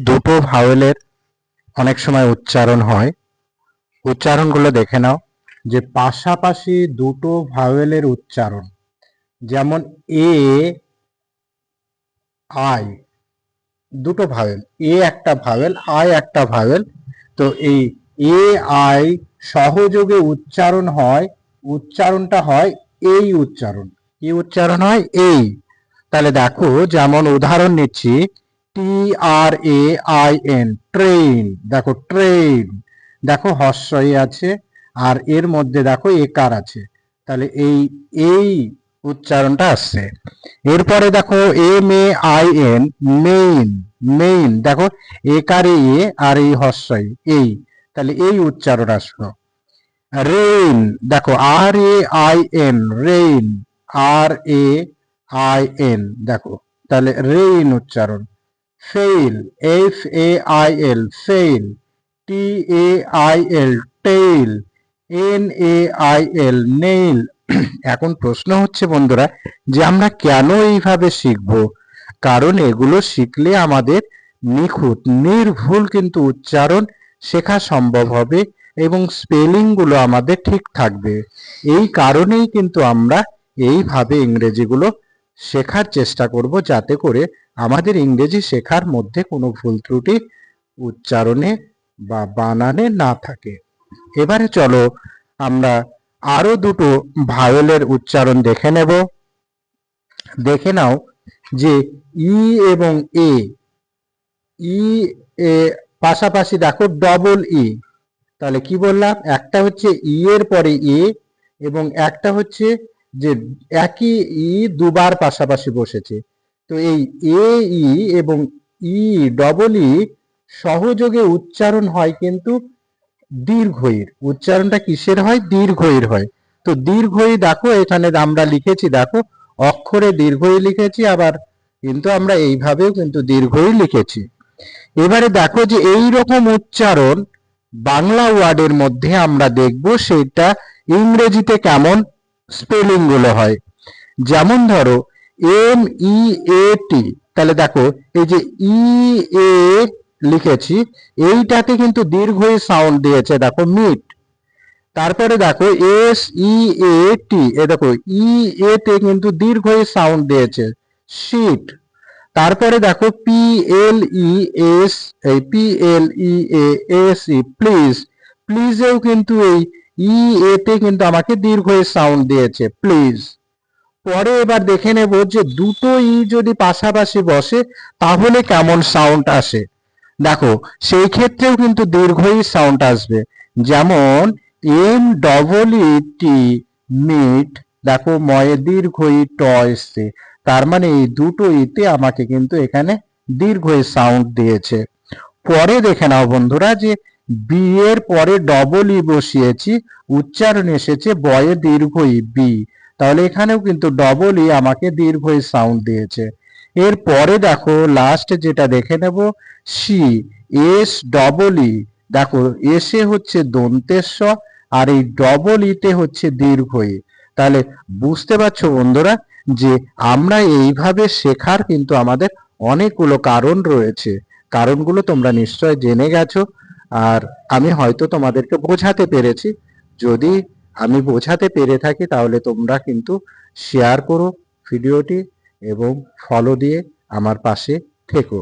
দুটো ভাওয়েলের অনেক সময় উচ্চারণ হয়। উচ্চারণগুলো দেখে নাও, যে পাশাপাশি দুটো ভাওয়েলের উচ্চারণ, যেমন এ আই, দুটো ভাওয়েল, এ একটা ভাওয়েল, আই একটা ভাওয়েল। তো এই এ আই সহযোগে উচ্চারণ হয়, উচ্চারণটা হয় এই উচ্চারণ। কি উচ্চারণ হয়? এই। তাহলে দেখো, যেমন উদাহরণ নিচ্ছি, TRAIN, ট্রেন। দেখো ট্রেন, দেখো হর্ষই আছে, আর এর মধ্যে দেখো একার আছে, তাহলে এই উচ্চারণটা আসছে। এরপরে দেখো MAIN, মেইন, মেইন, দেখো একার এ আর এই হর্ষই এই, তাহলে এই উচ্চারণ আসলো। রেইন, দেখো RAIN, রেইন, RAIN, দেখো তাহলে রেইন উচ্চারণ। Fail, FAIL, fail, TAIL, tail, NAIL, nail. এখন প্রশ্ন হচ্ছে বন্ধুরা, যে আমরা কেন এইভাবে শিখবো? কারণ এগুলো শিখলে আমাদের নিখুঁত নির্ভুল কিন্তু উচ্চারণ শেখা সম্ভব হবে এবং স্পেলিং গুলো আমাদের ঠিক থাকবে। এই কারণেই কিন্তু আমরা এইভাবে ইংরেজিগুলো শেখার চেষ্টা করব, যাতে করে আমাদের ইংরেজি শেখার মধ্যে কোনো ভুল ত্রুটি উচ্চারণে বা বানানে না থাকে। এবারে চলো আমরা আরো দুটো ভাওয়েলের উচ্চারণ দেখে নেব। দেখে নাও, যে ই এবং এ, ই এ পাশাপাশি দেখো ডবল ই। তাহলে কি বললাম? একটা হচ্ছে ই এর পরে এ, এবং একটা হচ্ছে যে একই ই দুবার পাশাপাশি বসেছে। তো এই এ ই এবং ই ডবল ই সহযোগে উচ্চারণ হয় কিন্তু দীর্ঘইর। উচ্চারণটা কিসের হয়? দীর্ঘইর হয়। তো দীর্ঘই দেখো এখানে আমরা লিখেছি, দেখো অক্ষরে দীর্ঘই লিখেছি, আবার কিন্তু আমরা এইভাবেও কিন্তু দীর্ঘই লিখেছি। এবারে দেখো, যে এই রকম উচ্চারণ বাংলা ওয়ার্ডের মধ্যে আমরা দেখব সেটা ইংরেজিতে কেমন স্পেলিং গুলো হয়। যেমন ধরো MEAT, তাহলে দেখো এই যে এ লিখেছি, এইটাতে কিন্তু দীর্ঘই সাউন্ড দিয়েছে, দেখো মিট। তারপরে দেখো SEAT, এ দেখো তে কিন্তু দীর্ঘই সাউন্ড দিয়েছে, শীট। তারপরে দেখো PLES, প্লিজ, প্লিজেও কিন্তু এই তে কিন্তু আমাকে দীর্ঘই সাউন্ড দিয়েছে, প্লিজ। পরে এবার দেখে নেব, যে দুটো ই যদি পাশাপাশি বসে তাহলে কেমন সাউন্ড আসে। দেখো সেই ক্ষেত্রেও কিন্তু দীর্ঘই সাউন্ড আসবে। যেমন MEET, মিট, দেখো ময়ে দীর্ঘই ট এসছে, তার মানে এই দুটো ইতে আমাকে কিন্তু এখানে দীর্ঘই সাউন্ড দিয়েছে। পরে দেখে নাও বন্ধুরা, যে বি এর পরে ডবল ই বসিয়েছি, উচ্চারণ এসেছে বয়ে দীর্ঘই বি, তাহলে এখানেও কিন্তু ডবল ই আমাকে দীর্ঘই সাউন্ড দিয়েছে। এর পরে দেখো লাস্ট যেটা দেখে নেব, সি, SEE, দেখো এসে হচ্ছে দন্তেস্ব, আর এই ডবল ইতে হচ্ছে দীর্ঘই। তাহলে বুঝতে পারছো বন্ধুরা, যে আমরা এইভাবে শেখার কিন্তু আমাদের অনেকগুলো কারণ রয়েছে। কারণগুলো তোমরা নিশ্চয় জেনে গেছো, আর আমি হয়তো তোমাদেরকে বোঝাতে পেরেছি। যদি আমি বোঝাতে পেরে থাকি তাহলে তোমরা কিন্তু শেয়ার করো ভিডিওটি এবং ফলো দিয়ে আমার পাশে থেকো।